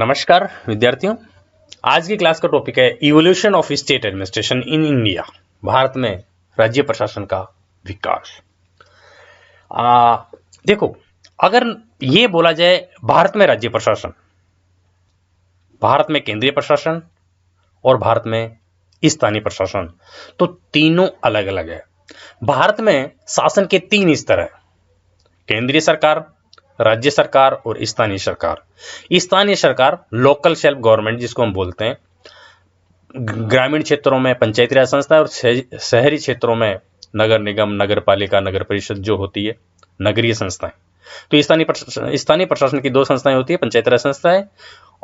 नमस्कार विद्यार्थियों। आज की क्लास का टॉपिक है evolution of state administration in India. Bharat में राज्य प्रशासन का विकास। देखो, अगर ये बोला जाए भारत में राज्य प्रशासन, भारत में केंद्रीय प्रशासन और भारत में स्थानीय प्रशासन, तो तीनों अलग अलग है। भारत में शासन के तीन स्तर है: केंद्रीय सरकार, राज्य सरकार और स्थानीय सरकार। स्थानीय सरकार लोकल सेल्फ गवर्नमेंट जिसको हम बोलते हैं, ग्रामीण क्षेत्रों में पंचायती राज संस्था और शहरी क्षेत्रों में नगर निगम, नगर पालिका, नगर परिषद जो होती है, नगरीय संस्थाएं। तो स्थानीय प्रशासन की दो संस्थाएं होती है, पंचायती राज संस्थाएं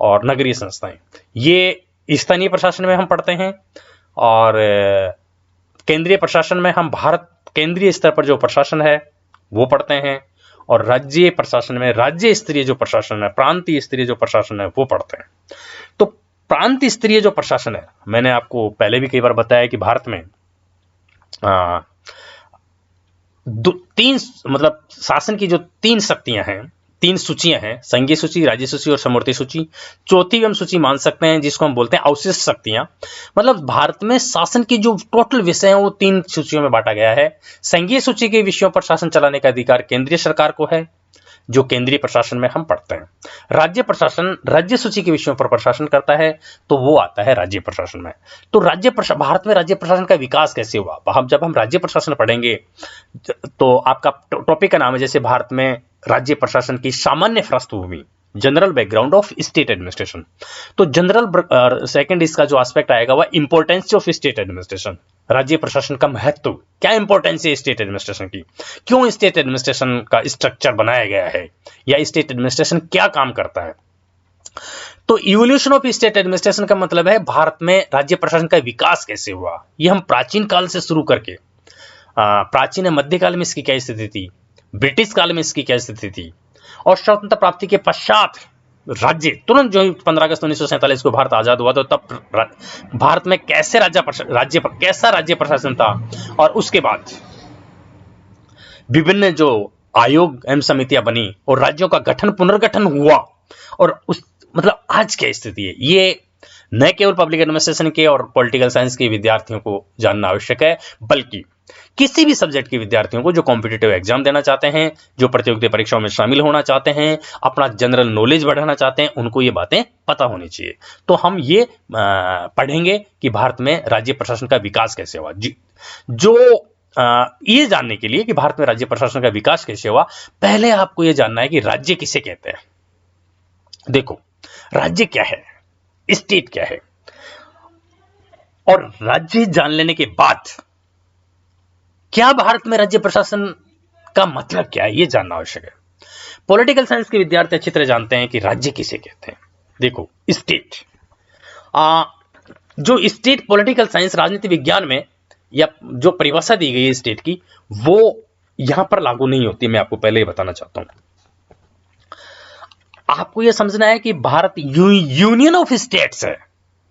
और नगरीय संस्थाएं। ये स्थानीय प्रशासन में हम पढ़ते हैं। और केंद्रीय प्रशासन में हम भारत केंद्रीय स्तर पर जो प्रशासन है वो पढ़ते हैं, और राज्य प्रशासन में राज्य स्तरीय जो प्रशासन है, प्रांतीय स्तरीय जो प्रशासन है वो पढ़ते हैं। तो प्रांत स्तरीय जो प्रशासन है, मैंने आपको पहले भी कई बार बताया कि भारत में तीन शासन की जो तीन शक्तियां हैं, तीन सूचियां हैं: संघीय सूची, राज्य सूची और समवर्ती सूची। चौथी हम सूची मान सकते हैं जिसको हम बोलते हैं अवशिष्ट शक्तियां। मतलब भारत में शासन की जो टोटल विषय है वो तीन सूचियों में बांटा गया है। संघीय सूची के विषयों पर शासन चलाने का अधिकार केंद्रीय सरकार को है, जो केंद्रीय प्रशासन में हम पढ़ते हैं। राज्य प्रशासन राज्य सूची के विषयों पर प्रशासन करता है, तो वो आता है राज्य प्रशासन में। तो भारत में राज्य प्रशासन का विकास कैसे हुआ, जब हम राज्य प्रशासन पढ़ेंगे तो आपका टॉपिक का नाम है जैसे भारत में राज्य प्रशासन की सामान्य पृष्ठभूमि, general background of state administration. तो जनरल सेकंड इसका जो एस्पेक्ट आएगा वह इंपॉर्टेंस ऑफ स्टेट एडमिनिस्ट्रेशन, राज्य प्रशासन का महत्व, क्या इंपॉर्टेंस है स्टेट एडमिनिस्ट्रेशन की, क्यों स्टेट एडमिनिस्ट्रेशन का स्ट्रक्चर बनाया गया है, या स्टेट एडमिनिस्ट्रेशन क्या काम करता है। तो इवोल्यूशन ऑफ स्टेट एडमिनिस्ट्रेशन का मतलब है भारत में राज्य प्रशासन का विकास कैसे हुआ। यह हम प्राचीन काल से शुरू करके, प्राचीन मध्यकाल में इसकी क्या स्थिति थी, ब्रिटिश काल में इसकी क्या स्थिति थी, और स्वतंत्रता प्राप्ति के पश्चात राज्य तुरंत जो 15 अगस्त 1947 को भारत आजाद हुआ, तो तब भारत में कैसे कैसा राज्य प्रशासन था, और उसके बाद विभिन्न जो आयोग एवं समितियां बनी और राज्यों का पुनर्गठन हुआ, और उस आज क्या स्थिति है, ये न केवल पब्लिक एडमिनिस्ट्रेशन के और पॉलिटिकल साइंस के विद्यार्थियों को जानना आवश्यक है, बल्कि किसी भी सब्जेक्ट के विद्यार्थियों को जो कॉम्पिटिटिव एग्जाम देना चाहते हैं, जो प्रतियोगिता परीक्षाओं में शामिल होना चाहते हैं, अपना जनरल नॉलेज बढ़ाना चाहते हैं, उनको ये बातें पता होनी चाहिए। तो हम ये पढ़ेंगे कि भारत में राज्य प्रशासन का विकास कैसे हुआ। ये जानने के लिए कि भारत में राज्य प्रशासन का विकास कैसे हुआ, पहले आपको ये जानना है कि राज्य किसे कहते हैं। देखो, राज्य क्या है, स्टेट क्या है, और राज्य जान लेने के बाद क्या भारत में राज्य प्रशासन का मतलब क्या है, यह जानना आवश्यक है। पॉलिटिकल साइंस के विद्यार्थी अच्छी तरह जानते हैं कि राज्य किसे कहते हैं। देखो, स्टेट, जो स्टेट पॉलिटिकल साइंस राजनीति विज्ञान में या जो परिभाषा दी गई है स्टेट की, वो यहां पर लागू नहीं होती। मैं आपको पहले ही बताना चाहता हूं। आपको यह समझना है कि भारत यूनियन ऑफ स्टेट्स है।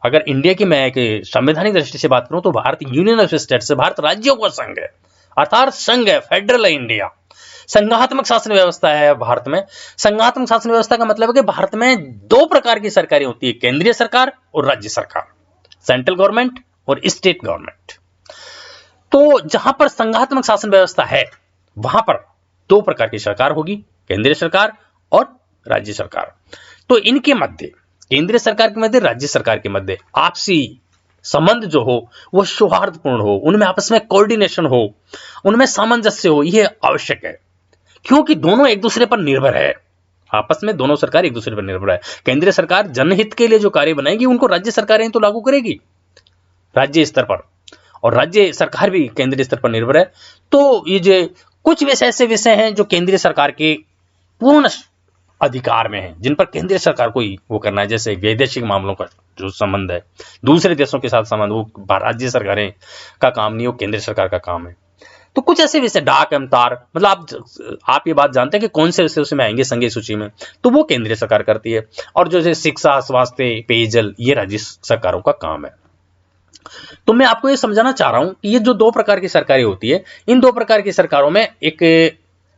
अगर इंडिया की मैं एक संवैधानिक दृष्टि से बात करूं तो भारत यूनियन ऑफ स्टेट्स है, भारत राज्यों का संघ है, अर्थात संघ है, फेडरल है इंडिया। संघात्मक शासन व्यवस्था है भारत में। संघात्मक शासन व्यवस्था का मतलब है कि भारत में दो प्रकार की सरकारें होती है, केंद्रीय सरकार और राज्य सरकार, सेंट्रल गवर्नमेंट और स्टेट गवर्नमेंट। तो जहां पर संघात्मक शासन व्यवस्था है वहां पर दो प्रकार की सरकार होगी, केंद्रीय सरकार और राज्य सरकार। तो इनके मध्य, केंद्रीय सरकार के मध्य, राज्य सरकार के मध्य आपसी संबंध जो हो वो सौहार्दपूर्ण हो, उनमें आपस में कोऑर्डिनेशन हो, उनमें सामंजस्य हो, यह आवश्यक है, क्योंकि दोनों एक दूसरे पर निर्भर है। आपस में दोनों सरकार एक दूसरे पर निर्भर है। केंद्रीय सरकार जनहित के लिए जो कार्य बनाएगी उनको राज्य सरकारें तो लागू करेगी राज्य स्तर पर, और राज्य सरकार भी केंद्रीय स्तर पर निर्भर है। तो ये जो कुछ ऐसे विषय हैं जो केंद्रीय सरकार के पूर्ण अधिकार में है, जिन पर केंद्रीय सरकार को ही वो करना है, जैसे वैदेशिक मामलों का जो संबंध है, दूसरे देशों के साथ संबंध, वो राज्य सरकारें का काम नहीं, वो केंद्रीय सरकार का काम है। तो कुछ ऐसे विषय, डाक एवं तार, आप ये बात जानते हैं कि कौन से विषय उसमें आएंगे संघीय सूची में, तो वो केंद्रीय सरकार करती है। और जो शिक्षा, स्वास्थ्य, पेयजल, ये राज्य सरकारों का काम है। तो मैं आपको ये समझाना चाह रहा हूं कि ये जो दो प्रकार की सरकारें होती है, इन दो प्रकार की सरकारों में एक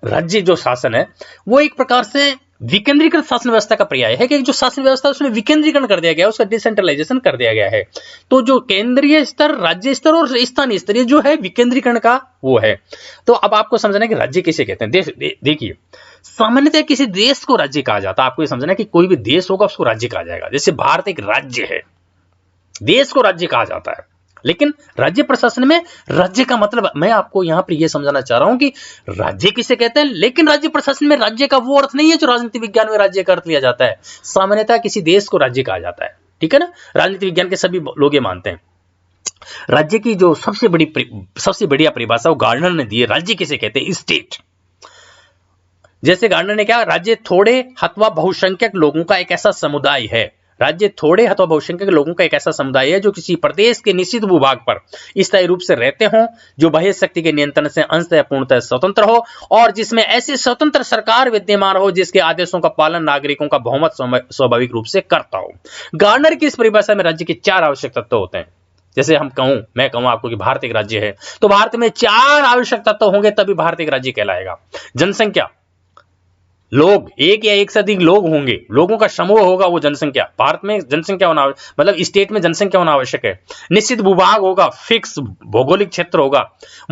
राज्य जो शासन है वो एक प्रकार से विकेंद्रीकृत शासन व्यवस्था का पर्याय है कि जो शासन व्यवस्था उसमें विकेंद्रीकरण कर दिया गया, उसका डिसेंट्रलाइजेशन कर दिया गया है। तो जो केंद्रीय स्तर, राज्य स्तर और स्थानीय स्तर, ये जो है विकेंद्रीकरण का वो है। तो अब आपको समझना है कि राज्य किसे कहते हैं। देखिए, सामान्यतः किसी देश को राज्य कहा जाता है। आपको ये समझना है कि कोई भी देश होगा उसको राज्य कहा जाएगा। जैसे भारत एक राज्य है, देश को राज्य कहा जाता है। लेकिन राज्य प्रशासन में राज्य का मतलब, मैं आपको यहां पर यह समझाना चाह रहा हूं कि राज्य किसे कहते हैं, लेकिन राज्य प्रशासन में राज्य का वो अर्थ नहीं है जो राजनीति विज्ञान में राज्य का अर्थ लिया जाता है। सामान्यतः किसी देश को राज्य कहा जाता है, ठीक है ना। राजनीति विज्ञान के सभी लोग ये मानते हैं। राज्य की जो सबसे बढ़िया परिभाषा वो गार्डनर ने दी है। राज्य किसे कहते हैं, स्टेट। जैसे गार्डनर ने क्या, राज्य थोड़े अथवा बहुसंख्यक लोगों का एक ऐसा समुदाय है। राज्य थोड़े अथवा बहुसंख्यक लोगों का एक ऐसा समुदाय है जो किसी प्रदेश के निश्चित भूभाग पर स्थायी रूप से रहते हों, जो बाह्य शक्ति के नियंत्रण से अंशतः पूर्णतः स्वतंत्र हो, और जिसमें ऐसी स्वतंत्र सरकार विद्यमान हो जिसके आदेशों का पालन नागरिकों का बहुमत स्वाभाविक रूप से करता हो। गार्डनर की इस परिभाषा में राज्य के 4 आवश्यक तत्व होते हैं। जैसे मैं कहूं आपको कि भारत एक राज्य है, तो भारत में 4 आवश्यक तत्व होंगे तभी भारत एक राज्य कहलाएगा। जनसंख्या, लोग, एक या एक से अधिक लोग होंगे, लोगों का समूह होगा वो जनसंख्या। भारत में जनसंख्या होना, मतलब स्टेट में जनसंख्या होना आवश्यक है। निश्चित भूभाग होगा, फिक्स भौगोलिक क्षेत्र होगा।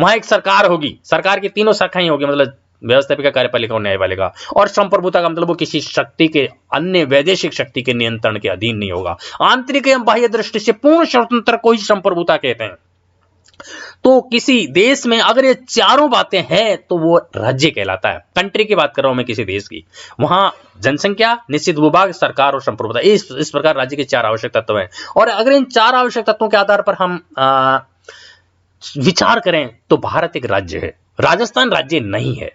वहां एक सरकार होगी, सरकार की 3 शाखाएं होगी, मतलब व्यवस्थापिका, कार्यपालिका और न्यायपालिका। और संप्रभुता का मतलब वो किसी शक्ति के, अन्य वैदेशिक शक्ति के नियंत्रण के अधीन नहीं होगा। आंतरिक एवं बाह्य दृष्टि से पूर्ण स्वतंत्र को ही संप्रभुता कहते हैं। तो किसी देश में अगर ये चारों बातें हैं तो वो राज्य कहलाता है। कंट्री की बात कर रहा हूं मैं, किसी देश की। वहां जनसंख्या, निश्चित भूभाग, सरकार और संप्रभुता, इस प्रकार राज्य के 4 आवश्यक तत्व हैं। और अगर इन 4 आवश्यक तत्वों के आधार पर हम विचार करें तो भारत एक राज्य है, राजस्थान राज्य नहीं है,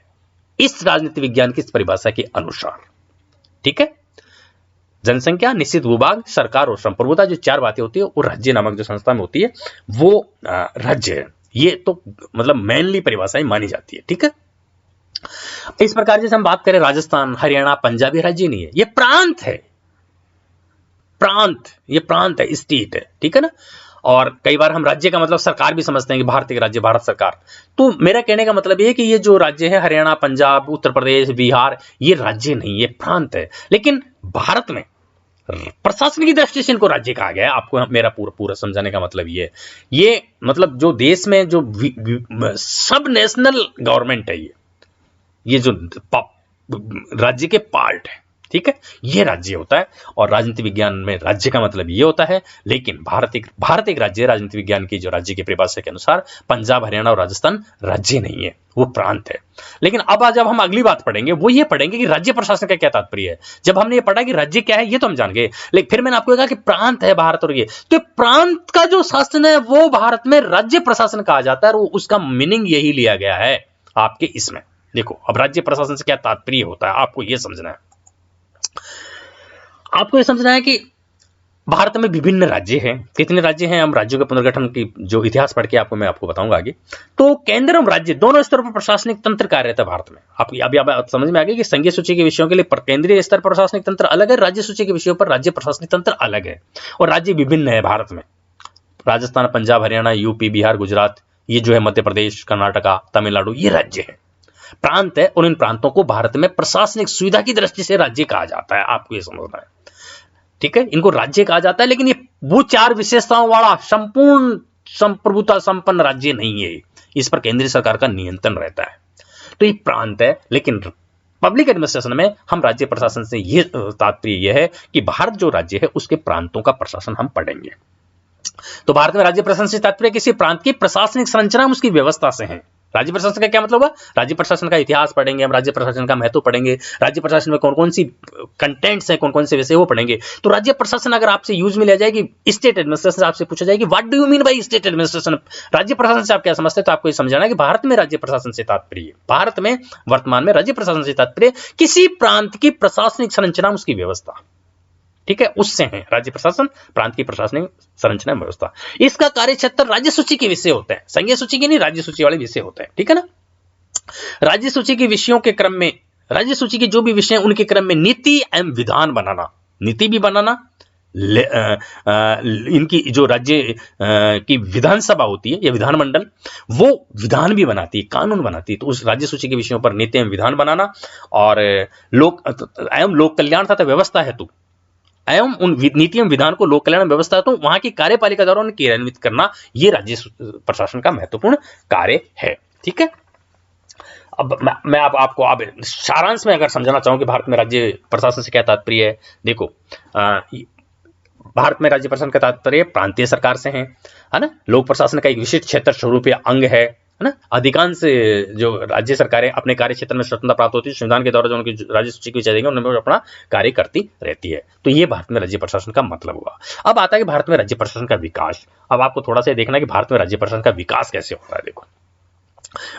इस राजनीति विज्ञान की इस परिभाषा के अनुसार। ठीक है, जनसंख्या, निश्चित भूभाग, सरकार और संप्रभुता, जो 4 बातें होती है वो राज्य नामक जो संस्था में होती है वो राज्य है। ये तो मतलब मेनली परिभाषाएं मानी जाती है। ठीक है, इस प्रकार जैसे हम बात करें राजस्थान, हरियाणा, पंजाब, ये राज्य नहीं है, ये प्रांत है। ये प्रांत है, स्टेट है। ठीक है ना। और कई बार हम राज्य का मतलब सरकार भी समझते हैं कि भारत एक राज्य, भारत सरकार। तो मेरा कहने का मतलब ये है कि ये जो राज्य है, हरियाणा, पंजाब, उत्तर प्रदेश, बिहार, ये राज्य नहीं, ये प्रांत है। लेकिन भारत में प्रशासन की दृष्टि से इनको राज्य कहा गया है। आपको मेरा पूरा समझाने का मतलब ये मतलब जो देश में जो सब नेशनल गवर्नमेंट है, ये जो राज्य के पार्ट है, ठीक है, ये राज्य होता है। और राजनीति विज्ञान में राज्य का मतलब ये होता है। लेकिन भारत एक राज्य है। राजनीति विज्ञान की जो राज्य की परिभाषा के अनुसार पंजाब, हरियाणा और राजस्थान राज्य नहीं है, वो प्रांत है। लेकिन अब जब हम अगली बात पढ़ेंगे वो ये पढ़ेंगे कि राज्य प्रशासन का क्या तात्पर्य है। जब हमने ये पढ़ा कि राज्य क्या है ये तो हम जान गए, लेकिन फिर मैंने आपको कहा कि प्रांत है भारत, और ये तो प्रांत का जो शासन है वो भारत में राज्य प्रशासन कहा जाता है। और उसका मीनिंग यही लिया गया है आपके इसमें। देखो, अब राज्य प्रशासन से क्या तात्पर्य होता है आपको ये समझना है। आपको ये समझना है कि भारत में विभिन्न राज्य हैं। कितने राज्य हैं, हम राज्यों के पुनर्गठन की जो इतिहास पढ़ के मैं आपको बताऊंगा आगे। तो केंद्र और राज्य दोनों स्तर पर प्रशासनिक तंत्र कार्य रहता है भारत में। आप समझ में आ गया कि संघीय सूची के विषयों के लिए केंद्रीय स्तर पर प्रशासनिक तंत्र अलग है, राज्य सूची के विषयों पर राज्य प्रशासनिक तंत्र अलग है। और राज्य विभिन्न है भारत में। राजस्थान, पंजाब, हरियाणा, यूपी, बिहार, गुजरात, ये जो है मध्य प्रदेश, कर्नाटका, तमिलनाडु, ये राज्य है, प्रांत है। और इन प्रांतों को भारत में प्रशासनिक सुविधा की दृष्टि से राज्य कहा जाता है। आपको ये समझना है। ठीक है, इनको राज्य कहा जाता है, लेकिन ये वो 4 विशेषताओं वाला संपूर्ण संप्रभुता संपन्न राज्य नहीं है। इस पर केंद्रीय सरकार का नियंत्रण रहता है। तो ये प्रांत है। लेकिन पब्लिक एडमिनिस्ट्रेशन में हम राज्य प्रशासन से ये तात्पर्य यह है कि भारत जो राज्य है उसके प्रांतों का प्रशासन हम पढ़ेंगे। तो भारत में राज्य प्रशासन से तात्पर्य किसी प्रांत की प्रशासनिक संरचना, उसकी व्यवस्था से है। राज्य प्रशासन का क्या मतलब हुआ? राज्य प्रशासन का इतिहास पढ़ेंगे हम, राज्य प्रशासन का महत्व पढ़ेंगे, राज्य प्रशासन में कौन कौन सी कंटेंट्स हैं, कौन कौन से विषय वो पढ़ेंगे। तो राज्य प्रशासन अगर आपसे यूज में लिया जाए कि स्टेट एडमिनिस्ट्रेशन, आपसे पूछा जाए कि what do you mean by state administration, राज्य प्रशासन से आप क्या समझते हैं, तो आपको ये समझाना है कि भारत में राज्य प्रशासन से तात्पर्य, भारत में वर्तमान में राज्य प्रशासन से तात्पर्य किसी प्रांत की प्रशासनिक संरचना, उसकी व्यवस्था, ठीक है, उससे है राज्य प्रशासन, प्रांत की प्रशासनिक संरचना व्यवस्था। इसका कार्य क्षेत्र राज्य सूची के विषय होते हैं, संघीय सूची के नहीं, राज्य सूची वाले विषय होते हैं। ठीक है ना। राज्य सूची के विषयों के क्रम में, राज्य सूची के जो भी विषय हैं उनके क्रम में नीति एवं विधान बनाना, नीति भी बनाना, इनकी जो राज्य की विधानसभा होती है या विधानमंडल, वो विधान भी बनाती है, कानून बनाती है। तो उस राज्य सूची के विषयों पर नीति एवं विधान बनाना और लोक कल्याण तथा व्यवस्था हेतु एवं उन नीति एवं विधान को लोक कल्याण व्यवस्था हेतु वहां की कार्यपालिका द्वारा उन्हें क्रियान्वित करना, ये राज्य प्रशासन का महत्वपूर्ण कार्य है। ठीक है, अब मैं आपको अब सारांश में अगर समझाना चाहूं कि भारत में राज्य प्रशासन से क्या तात्पर्य है। देखो, भारत में राज्य प्रशासन का तात्पर्य प्रांतीय सरकार से है ना। लोक प्रशासन का एक विशिष्ट क्षेत्र स्वरूप या अंग है ना। अधिकांश जो राज्य सरकारें अपने कार्य क्षेत्र में स्वतंत्रता प्राप्त होती है, संविधान के द्वारा जो उनकी राज्य सूची की जाएगी उनमें अपना कार्य करती रहती है। तो ये भारत में राज्य प्रशासन का मतलब हुआ। अब आता है कि भारत में राज्य प्रशासन का विकास। अब आपको थोड़ा सा देखना है कि भारत में राज्य प्रशासन का विकास कैसे होता है। देखो,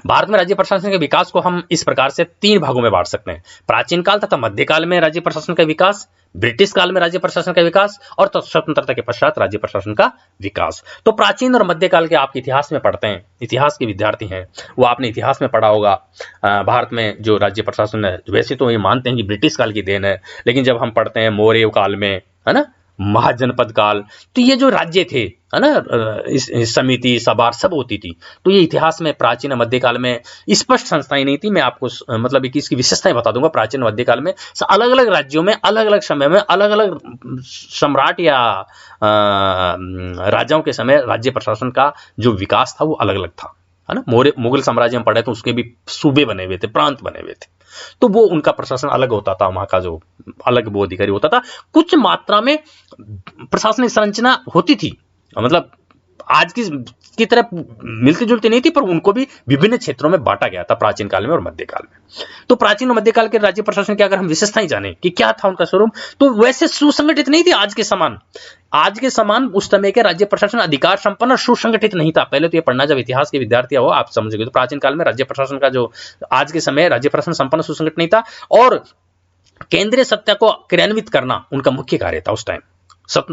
भारत में राज्य प्रशासन के विकास को हम इस प्रकार से 3 भागों में बांट सकते हैं। प्राचीन काल तथा मध्यकाल में राज्य प्रशासन का विकास, ब्रिटिश काल में राज्य प्रशासन का विकास और स्वतंत्रता के पश्चात राज्य प्रशासन का विकास। तो प्राचीन और मध्यकाल के आप इतिहास में पढ़ते हैं, इतिहास के विद्यार्थी हैं, वो आपने इतिहास में पढ़ा होगा। भारत में जो राज्य प्रशासन है, वैसे तो ये मानते हैं कि ब्रिटिश काल की देन है, लेकिन जब हम पढ़ते हैं मौर्य काल में, है ना, महाजनपद काल, तो ये जो राज्य थे, है ना, इस समिति सभार सब होती थी। तो ये इतिहास में प्राचीन मध्यकाल में स्पष्ट संस्थाएं नहीं थी। मैं आपको मतलब कि इसकी विशेषताएं बता दूंगा। प्राचीन मध्यकाल में अलग अलग राज्यों में अलग अलग समय में अलग अलग सम्राट या राजाओं के समय राज्य प्रशासन का जो विकास था वो अलग अलग था, है ना। मुगल साम्राज्य में पढ़े तो उसके भी सूबे बने हुए थे, प्रांत बने हुए थे, तो वो उनका प्रशासन अलग होता था, वहां का जो अलग वो अधिकारी होता था। कुछ मात्रा में प्रशासनिक संरचना होती थी, मतलब आज की तरह मिलती जुलती नहीं थी, पर उनको भी विभिन्न क्षेत्रों में बांटा गया था प्राचीन काल में और मध्यकाल में। तो प्राचीन और मध्यकाल के राज्य प्रशासन की अगर हम विशेषताएं जाने कि क्या था उनका स्वरूप, तो वैसे सुसंगठित नहीं थी आज के समान। आज के समान उस समय के राज्य प्रशासन अधिकार संपन्न और सुसंगठित नहीं था। पहले तो ये पढ़ना, जब इतिहास के विद्यार्थी हो आप समझोगे। तो प्राचीन काल में राज्य प्रशासन का जो आज के समय राज्य प्रशासन संपन्न सुसंगठित नहीं था, और केंद्रीय सत्ता को क्रियान्वित करना उनका मुख्य कार्य था। उस टाइम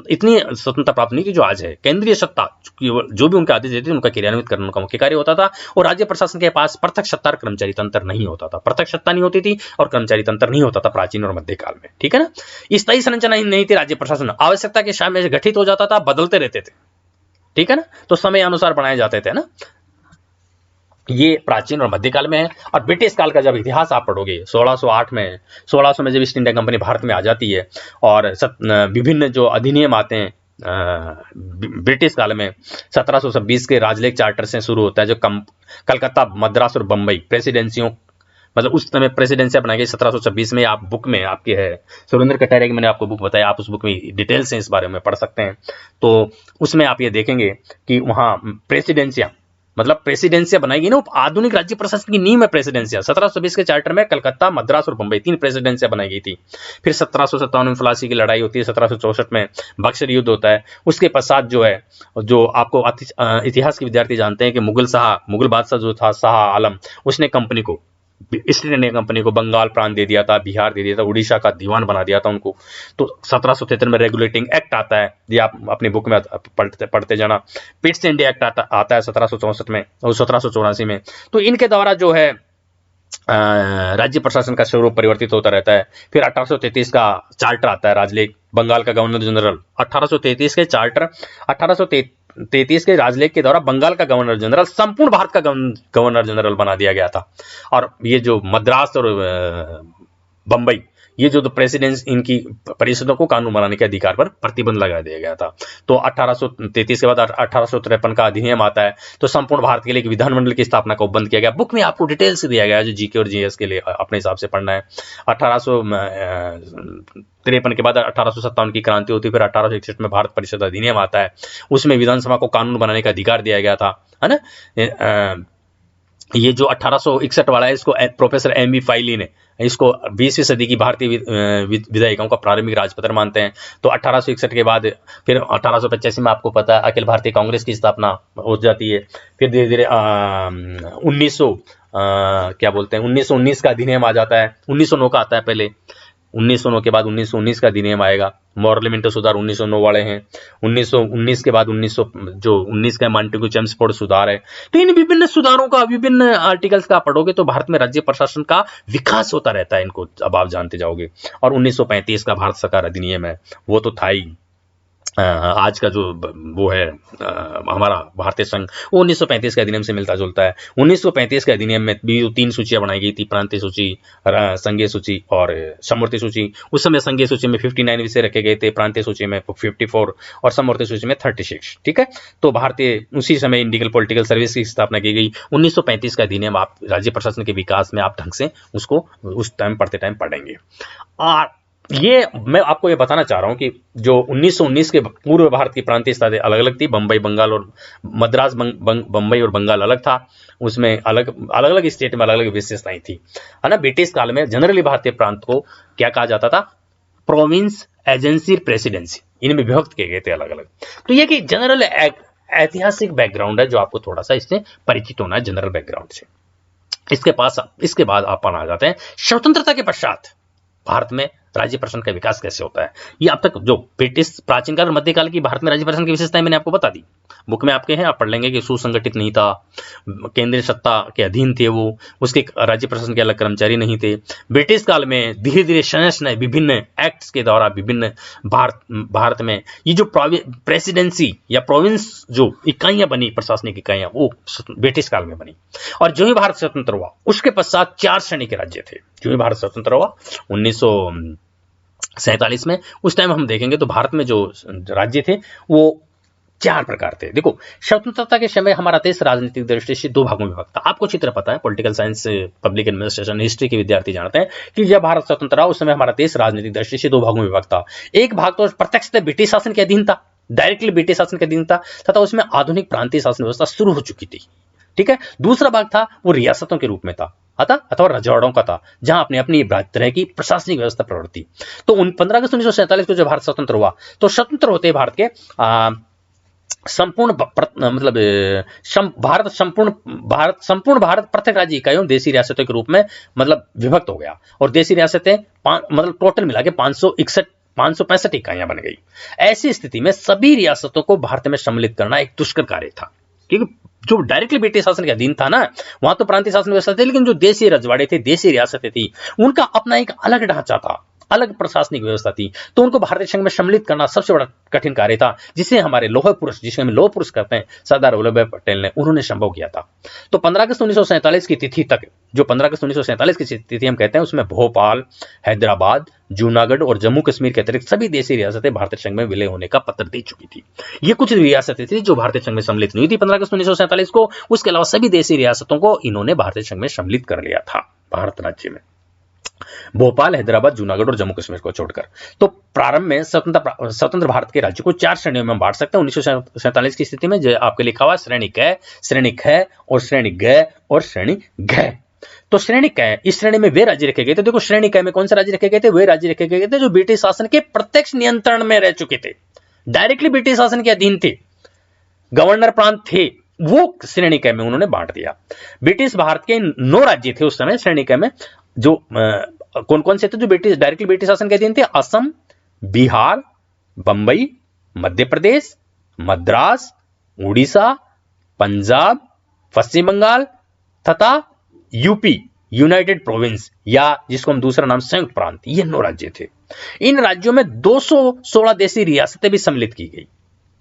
इतनी स्वतंत्रता प्राप्त नहीं थी जो आज है। केंद्रीय सत्ता जो भी उनके आदेश देते थे उनका क्रियान्वित करना उनका मुख्य कार्य होता था। और राज्य प्रशासन के पास प्रत्यक्ष सत्ता और कर्मचारी तंत्र नहीं होता था। प्रत्यक्ष सत्ता नहीं होती थी और कर्मचारी तंत्र नहीं होता था प्राचीन और मध्यकाल में। ठीक है ना। स्थायी संरचना नहीं थी। राज्य प्रशासन आवश्यकता के समय में गठित हो जाता था, बदलते रहते थे। ठीक है ना। तो समय अनुसार बनाए जाते थे ना। ये प्राचीन और मध्यकाल में है। और ब्रिटिश काल का जब इतिहास आप पढ़ोगे 1608 में 1600 में जब ईस्ट इंडिया कंपनी भारत में आ जाती है और विभिन्न जो अधिनियम आते हैं ब्रिटिश काल में 1726 के राजलेख चार्टर से शुरू होता है, जो कलकत्ता, मद्रास और बंबई प्रेसिडेंसियों, मतलब उस समय प्रेसिडेंसियां बनाई गई 1726 में। आप बुक में आपके है सुरेंद्र कटारिया की मैंने आपको बुक बताया, आप उस बुक में डिटेल से इस बारे में पढ़ सकते हैं। तो उसमें आप ये देखेंगे कि वहां प्रेसिडेंसियां मतलब प्रेसिडेंसियां बनाई गई ना। आधुनिक राज्य प्रशासन की नींव है प्रेसिडेंसियां। 1720 के चार्टर में कलकत्ता, मद्रास और बंबई 3 प्रेसिडेंसियां बनाई गई थी। फिर 1757 में प्लासी की लड़ाई होती है, 1764 में बक्सर युद्ध होता है। उसके पश्चात जो है, जो आपको इतिहास के विद्यार्थी जानते हैं कि मुगल बादशाह जो था शाह आलम, उसने कंपनी को, ईस्ट इंडिया कंपनी को बंगाल प्रांत दे दिया था, बिहार दे दिया था, उड़ीसा का दीवान बना दिया था उनको। तो 1773 में रेगुलेटिंग एक्ट आता है, ये आप अपनी बुक में पढ़ते जाना। पिट्स इंडिया एक्ट आता है 1764 में और 1784 में। तो इनके द्वारा जो है राज्य प्रशासन का स्वरूप परिवर्तित होता रहता है। फिर 1833 का चार्टर आता है, राजलेख, बंगाल का गवर्नर जनरल। 1833 के चार्टर 1833 के राजलेख के द्वारा बंगाल का गवर्नर जनरल संपूर्ण भारत का गवर्नर जनरल बना दिया गया था। और ये जो मद्रास और बंबई, ये जो प्रेसिडेंस, इनकी परिषदों को कानून बनाने के अधिकार पर प्रतिबंध लगा दिया गया था। तो 1833 के बाद 1853 का अधिनियम आता है, तो संपूर्ण भारत के लिए एक विधानमंडल की स्थापना को बंद किया गया। बुक में आपको डिटेल से दिया गया है, जो जीके और जीएस के लिए अपने हिसाब से पढ़ना है। 1853 के बाद 1857 की क्रांति होती है। फिर 1861 में भारत परिषद अधिनियम आता है, उसमें विधानसभा को कानून बनाने का अधिकार दिया गया था, है ना। ये जो 1861 वाला है, इसको प्रोफेसर एम.बी. फाइली ने इसको 20वीं सदी की भारतीय विधायिकाओं का प्रारंभिक राजपत्र मानते हैं। तो 1861 के बाद फिर 1885 में आपको पता है अखिल भारतीय कांग्रेस की स्थापना हो जाती है। फिर धीरे धीरे 1919 का अधिनियम आ जाता है। 1909 का आता है पहले, 1909 के बाद 1919 का अधिनियम आएगा। मॉर्लेमेंटो सुधार 1909 वाले हैं। 1919 के बाद 19 का मॉन्टेग्यू चेम्सफोर्ड सुधार है। तो इन विभिन्न सुधारों का, विभिन्न आर्टिकल्स का पढ़ोगे तो भारत में राज्य प्रशासन का विकास होता रहता है, इनको अब आप जानते जाओगे। और 1935 का भारत सरकार अधिनियम है, वो तो था ही, आज का जो वो है हमारा भारतीय संघ, वो 1935 के अधिनियम से मिलता जुलता है। 1935 के अधिनियम में भी 3 सूचियां बनाई गई थी, प्रांतीय सूची, संघीय सूची और समवर्ती सूची। उस समय संघीय सूची में 59 विषय रखे गए थे, प्रांतीय सूची में 54 और समवर्ती सूची में 36। ठीक है, तो भारतीय उसी समय इंडियन पॉलिटिकल सर्विस की स्थापना की गई। 1935 का अधिनियम आप राज्य प्रशासन के विकास में आप ढंग से उसको उस टाइम पढ़ते टाइम पढ़ेंगे। और ये मैं आपको ये बताना चाह रहा हूं कि जो 1919 के पूर्व भारत की प्रांतीय स्थिति अलग अलग थी, बंबई बंगाल और मद्रास, बंबई और बंगाल अलग था, उसमें अलग अलग स्टेट में अलग अलग विशेषताएं थी, है ना। ब्रिटिश काल में जनरली भारतीय प्रांत को क्या कहा जाता था, प्रोविंस, एजेंसी, प्रेसिडेंसी, इनमें विभक्त किए गए थे अलग अलग। तो ये कि जनरल ऐतिहासिक बैकग्राउंड है जो आपको थोड़ा सा इससे परिचित होना है, जनरल बैकग्राउंड से। इसके बाद अपन आ जाते हैं स्वतंत्रता के पश्चात भारत में राज्य प्रशासन का विकास कैसे होता है। ये अब तक जो ब्रिटिश प्राचीन काल और मध्यकाल की भारत में राज्य प्रशासन की विशेषताएं मैंने आपको बता दी, बुक में आपके हैं, आप पढ़ लेंगे कि सुसंगठित नहीं था, केंद्रीय सत्ता के अधीन थे वो, उसके राज्य प्रशासन के अलग कर्मचारी नहीं थे। ब्रिटिश काल में धीरे धीरे संरचना विभिन्न एक्ट्स के द्वारा विभिन्न भारत में ये जो प्रेसिडेंसी या प्रोविंस जो इकाइयां बनी, प्रशासनिक इकाइयां, वो ब्रिटिश काल में बनी। और जो ही भारत स्वतंत्र हुआ उसके पश्चात 4 श्रेणी के राज्य थे। जो ही भारत स्वतंत्र हुआ 1947 में, उस टाइम हम देखेंगे तो भारत में जो राज्य थे वो 4 प्रकार थे। देखो, स्वतंत्रता के समय हमारा देश राजनीतिक दृष्टि से 2 भागों में विभक्त था। आपको चित्र पता है, political science, public administration, history के विद्यार्थी जानते हैं कि जब भारत स्वतंत्र रहा उस समय हमारा देश राजनीतिक दृष्टि से 2 भागों में विभक्त था। एक भाग तो प्रत्यक्ष ब्रिटिश शासन के अधीन था, डायरेक्टली ब्रिटिश शासन के अधीन था, तथा उसमें आधुनिक प्रांतीय शासन व्यवस्था शुरू हो चुकी थी। ठीक है, दूसरा भाग था वो रियासतों के रूप में था अथवा रजवाड़ों का था, जहां अपनी अपनी तरह की प्रशासनिक व्यवस्था प्रवृत्ति। तो 15 अगस्त 1947 को जब भारत स्वतंत्र हुआ तो स्वतंत्र होते भारत के संपूर्ण भारत प्रत्येक राज्य इकाइयों देशी रियासतों के रूप में मतलब विभक्त हो गया, और देशी रियासतें मतलब टोटल मिला के 565 इकाइयां बन गई। ऐसी स्थिति में सभी रियासतों को भारत में सम्मिलित करना एक दुष्कर कार्य था, क्योंकि जो डायरेक्टली ब्रिटिश शासन के अधीन था ना, वहां तो प्रांतीय शासन व्यवस्था थी, लेकिन जो देशी रजवाड़े थे, देशी रियासतें थी, उनका अपना एक अलग ढांचा था, अलग प्रशासनिक व्यवस्था थी। तो उनको भारतीय संघ में सम्मिलित करना सबसे बड़ा कठिन कार्य था, जिसे हमारे लौह पुरुष, जिसे हम लौह पुरुष कहते हैं, सरदार वल्लभ भाई पटेल ने, उन्होंने संभव किया था। तो 15 अगस्त 1947 की तिथि तक, जो 15 अगस्त 1947 की तिथि हम कहते हैं, उसमें भोपाल, हैदराबाद, जूनागढ़ और जम्मू कश्मीर के अतिरिक्त सभी देशी रियासतें भारतीय संघ में विलय होने का पत्र दे चुकी थी। ये कुछ रियासतें थी जो भारतीय संघ में सम्मिलित नहीं हुई थी 15 अगस्त 1947 को। उसके अलावा सभी देशी रियासतों को इन्होंने भारतीय संघ में सम्मिलित कर लिया था, भारत राज्य में, भोपाल, हैदराबाद, जूनागढ़ और जम्मू कश्मीर को छोड़कर। तो प्रारंभ में स्वतंत्र भारत के राज्य को 4 श्रेणियों में बांट सकते हैं। 1947 की स्थिति में जो आपके लिखा हुआ श्रेणी क, श्रेणी ख और श्रेणी ग और श्रेणी घ। तो श्रेणी क, इस श्रेणी में वे राज्य रखे गए थे। देखो, श्रेणी क में कौन से राज्य रखे गए थे? वे राज्य रखे गए थे जो ब्रिटिश शासन के प्रत्यक्ष नियंत्रण में रह चुके थे, डायरेक्टली ब्रिटिश शासन के अधीन थे, गवर्नर प्रांत थे, वो श्रेणी क में उन्होंने बांट दिया। ब्रिटिश भारत के 9 राज्य थे उस समय श्रेणी क में, जो कौन कौन से थे जो डायरेक्टली ब्रिटिश शासन के अधीन थे? असम, बिहार, बंबई, मध्य प्रदेश, मद्रास, उड़ीसा, पंजाब, पश्चिम बंगाल तथा यूपी, यूनाइटेड प्रोविंस, या जिसको हम दूसरा नाम संयुक्त प्रांत, ये 9 राज्य थे। इन राज्यों में 216 देशी रियासतें भी सम्मिलित की गई।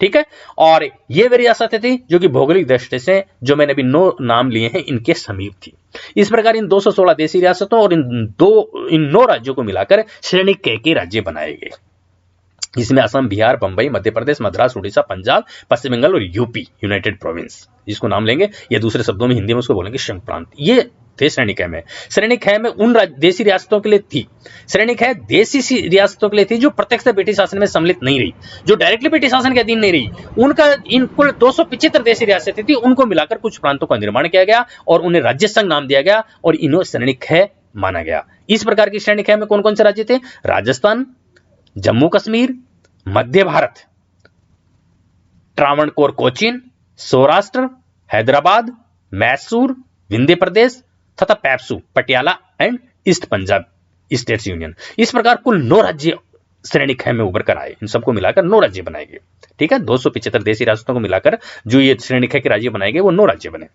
ठीक है, और ये वे रियासतें थी जो कि भौगोलिक दृष्टि से, जो मैंने अभी 9 नाम लिए हैं, इनके समीप थी। इस प्रकार इन 216 देशी रियासतों और इन 9 राज्यों को मिलाकर श्रेणी क के राज्य बनाए गए, जिसमें असम, बिहार, बंबई, मध्य प्रदेश, मद्रास, उड़ीसा, पंजाब, पश्चिम बंगाल और यूपी, यूनाइटेड प्रोविंस, जिसको नाम लेंगे, या दूसरे शब्दों में हिंदी में उसको बोलेंगे संघ प्रांत। ये थे श्रेणी ख में। श्रेणी ख में उन देशी रियासतों के लिए थी, श्रेणी ख देशी रियासतों के लिए थी जो प्रत्यक्ष ब्रिटिश शासन में सम्मिलित नहीं रही, जो डायरेक्टली ब्रिटिश शासन के अधीन नहीं रही। उनका इन कुल 275 देशी रियासतें थी, उनको मिलाकर कुछ प्रांतों का निर्माण किया गया और उन्हें राज्य संघ नाम दिया गया और इन्हें श्रेणी ख माना गया। इस प्रकार की श्रेणी ख में कौन कौन से राज्य थे? राजस्थान, जम्मू कश्मीर, मध्य भारत, त्रावणकोर कोचीन, सौराष्ट्र, हैदराबाद, मैसूर, विंध्य प्रदेश तथा PEPSU, Patiala and east Punjab states union. इस प्रकार कुल 9 राज्य श्रेणी ख में उभर कर आए। इन सबको मिलाकर 9 राज्य बनाए गए। ठीक है, 275 देशी रियासतों को मिलाकर जो ये श्रेणी ख के राज्य बनाए गए, वो 9 राज्य बने।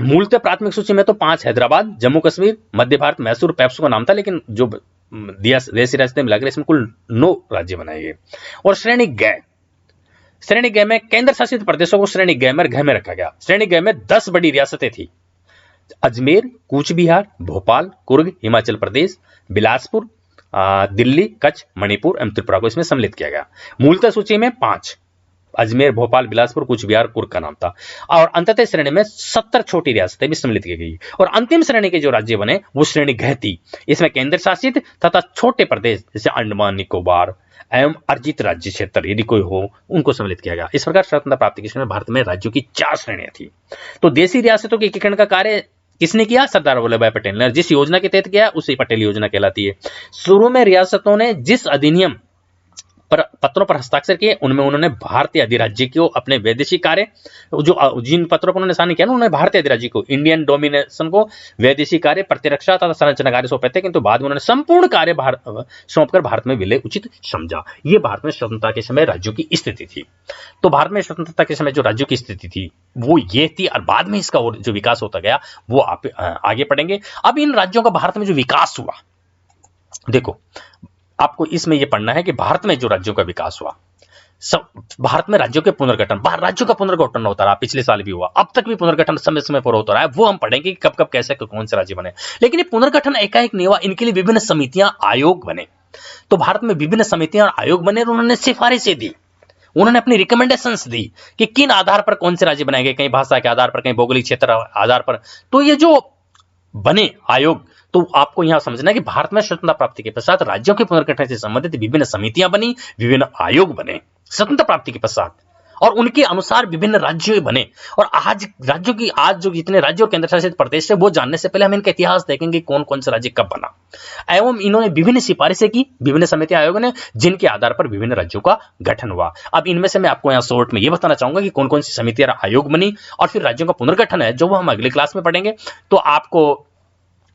मूलतः प्राथमिक सूची में तो 5 हैदराबाद, जम्मू कश्मीर, मध्य भारत, मैसूर, पैप्सू का नाम था, लेकिन जो देशी रियासतें मिलाकर इसमें कुल 9 राज्य बनाए गए। और श्रेणी ग, श्रेणी ग में केंद्र शासित प्रदेशों को श्रेणी ग में घ में रखा गया। श्रेणी ग में 10 बड़ी रियासतें थी, अजमेर, कूच बिहार, भोपाल, कुर्ग, हिमाचल प्रदेश, बिलासपुर, दिल्ली, कच्छ, मणिपुर एवं त्रिपुरा को इसमें सम्मिलित किया गया। मूलतः सूची में 5 अजमेर, भोपाल, बिलासपुर, कूच बिहार, कुर्ग का नाम था। और अंततः श्रेणी में 70 छोटी रियासतें भी सम्मिलित की गई। और अंतिम श्रेणी के जो राज्य बने वो श्रेणी घ थी। इसमें केंद्र शासित तथा छोटे प्रदेश जैसे अंडमान निकोबार एवं अर्जित राज्य क्षेत्र यदि कोई हो उनको सम्मिलित किया गया। इस प्रकार स्वतंत्रता प्राप्ति के समय भारत में राज्यों की 4 श्रेणियां थी। तो देशी रियासतों के एकीकरण का कार्य किसने किया? सरदार वल्लभ भाई पटेल ने। जिस योजना के तहत किया उसे पटेल योजना कहलाती है। शुरू में रियासतों ने जिस अधिनियम पर पत्रों पर हस्ताक्षर किए उनमें उन्होंने भारतीय अधिराज्य को अपने वैदेशिक कार्य, जो जिन पत्रों पर उन्होंने साइन किया ना, उन्होंने भारतीय अधिराज्य को, इंडियन डोमिनेशन को वैदेशिक कार्य, प्रतिरक्षा तथा संरचना कार्य सौंपे थे, किंतु बाद में उन्होंने संपूर्ण कार्य सौंपकर भारत में विलय उचित समझा। ये भारत में स्वतंत्रता के समय राज्यों की स्थिति थी। तो भारत में स्वतंत्रता के समय जो राज्यों की स्थिति थी वो ये थी, और बाद में इसका और जो विकास होता गया वो आप आगे पढ़ेंगे। अब इन राज्यों का भारत में जो विकास हुआ, देखो आपको इसमें यह पढ़ना है कि भारत में जो राज्यों का विकास हुआ, भारत में राज्यों के पुनर्गठन, राज्यों का पुनर्गठन होता रहा, पिछले साल भी हुआ, अब तक भी पुनर्गठन समय समय पर होता रहा है। वो हम पढ़ेंगे कि कब कब कैसे कौन से राज्य बने। लेकिन ये पुनर्गठन एकाएक नहीं हुआ, इनके लिए विभिन्न समितियां, आयोग बने। तो भारत में विभिन्न समितियां और आयोग बने और उन्होंने सिफारिशें दी, उन्होंने अपनी रिकमेंडेशंस दी कि किन आधार पर कौन से राज्य बनाएंगे, कहीं भाषा के आधार पर, कहीं भौगोलिक क्षेत्र आधार पर। तो ये जो बने आयोग, तो आपको यहां समझना है कि भारत में स्वतंत्रता प्राप्ति के पश्चात राज्यों के पुनर्गठन से संबंधित विभिन्न समितियां बनी, विभिन्न आयोग बने स्वतंत्रता प्राप्ति के पश्चात, और उनके अनुसार विभिन्न राज्य बने। और आज राज्यों की, आज जो जितने राज्य और केंद्र शासित प्रदेश है वो जानने से पहले हम इनका इतिहास देखेंगे, कौन कौन से राज्य कब बना। एवं इन्होंने विभिन्न सिफारिशें की विभिन्न समिति आयोगों ने, जिनके आधार पर विभिन्न राज्यों का गठन हुआ। अब इनमें से मैं आपको यहाँ शॉर्ट में ये बताना चाहूंगा कि कौन कौन सी समितियां आयोग बनी, और फिर राज्यों का पुनर्गठन है जो वो हम अगले क्लास में पढ़ेंगे। तो आपको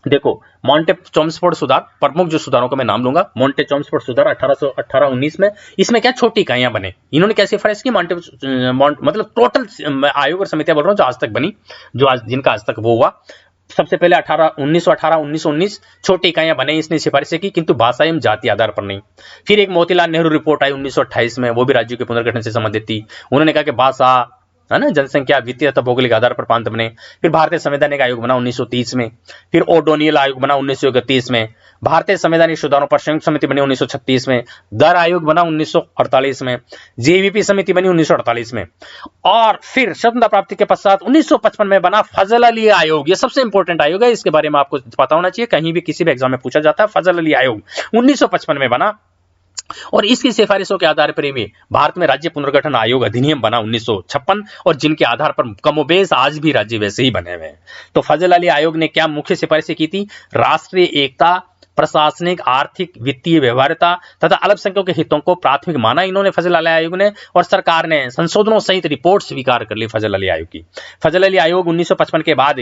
देखो, मॉन्टे चॉम्स्फोर्ड सुधार, प्रमुख जो सुधारों का मैं नाम लूंगा, मॉन्टे चॉम्स्फोर्ड सुधार 1818-19 में, इसमें क्या छोटी इकाइयां बने, इन्होंने कैसे सिफारिश की, मतलब टोटल आयोग और समितियां बोल रहा हूं जो आज तक बनी, जो आज जिनका आज तक वो हुआ। सबसे पहले 1918-1919 छोटी इकाइयां बने, इसने सिफारिशें की, किंतु भाषा एवं जाति आधार पर नहीं। फिर एक मोतीलाल नेहरू रिपोर्ट आई 1928 में, वो भी राज्यों के पुनर्गठन से संबंधित थी। उन्होंने कहा कि भाषा, है ना, जनसंख्या, वित्तीय तथा भौगोलिक आधार पर प्रांत बने। फिर भारतीय संवैधानिक आयोग बना 1930 में। फिर ओडोनियल आयोग बना 1931 में। भारतीय संवैधानिक सुधारों पर संयुक्त समिति बनी 1936 में। दर आयोग बना 1948 में। जेवीपी समिति बनी 1948 में। और फिर स्वतंत्रता प्राप्ति के पश्चात 1955 में बना फजल अली आयोग। ये सबसे इंपॉर्टेंट आयोग है, इसके बारे में आपको पता होना चाहिए, कहीं भी किसी भी एग्जाम में पूछा जाता है। फजल अली आयोग 1955 में बना, और इसकी सिफारिशों के आधार पर भी भारत में राज्य पुनर्गठन आयोग अधिनियम बना 1956, और जिनके आधार पर कमोबेश आज भी राज्य वैसे ही बने हुए हैं। तो फजल अली आयोग ने क्या मुख्य सिफारिशें की थी? राष्ट्रीय एकता, प्रशासनिक, आर्थिक, वित्तीय व्यवहार्यता तथा अल्पसंख्यकों के हितों को प्राथमिक माना इन्होंने फजल अली आयोग ने, और सरकार ने संशोधनों सहित रिपोर्ट स्वीकार कर ली फजल अली आयोग की। फजल अली आयोग 1955 के बाद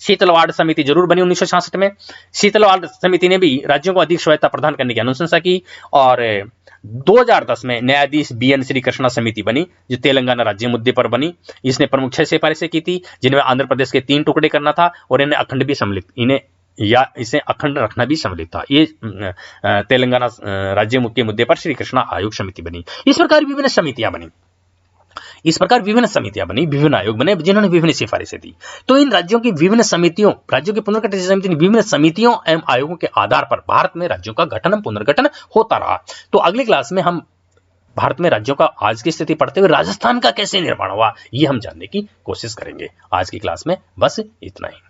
शीतलवाड़ समिति जरूर बनी 1966 में। शीतलवाड़ समिति ने भी राज्यों को अधिक स्वायत्ता प्रदान करने की अनुशंसा की, और 2010 में न्यायाधीश BN श्री कृष्णा समिति बनी, जो तेलंगाना राज्य मुद्दे पर बनी। इसने प्रमुख 6 सिफारिशें की थी, जिनमें आंध्र प्रदेश के 3 टुकड़े करना था, और इन्हें अखंड भी सम्मिलित, इसे अखंड रखना भी सम्मिलित था। ये तेलंगाना राज्य के मुद्दे पर श्री कृष्णा आयोग समिति बनी। इस प्रकार विभिन्न समितियां बनी, विभिन्न आयोग बने, जिन्होंने विभिन्न सिफारिशें दी। तो इन राज्यों की विभिन्न समितियों, राज्यों के पुनर्गठन समिति, विभिन्न समितियों एवं आयोगों के आधार पर भारत में राज्यों का गठन एवं पुनर्गठन होता रहा। तो अगली क्लास में हम भारत में राज्यों का आज की स्थिति पढ़ते हुए राजस्थान का कैसे निर्माण हुआ, ये हम जानने की कोशिश करेंगे। आज की क्लास में बस इतना ही।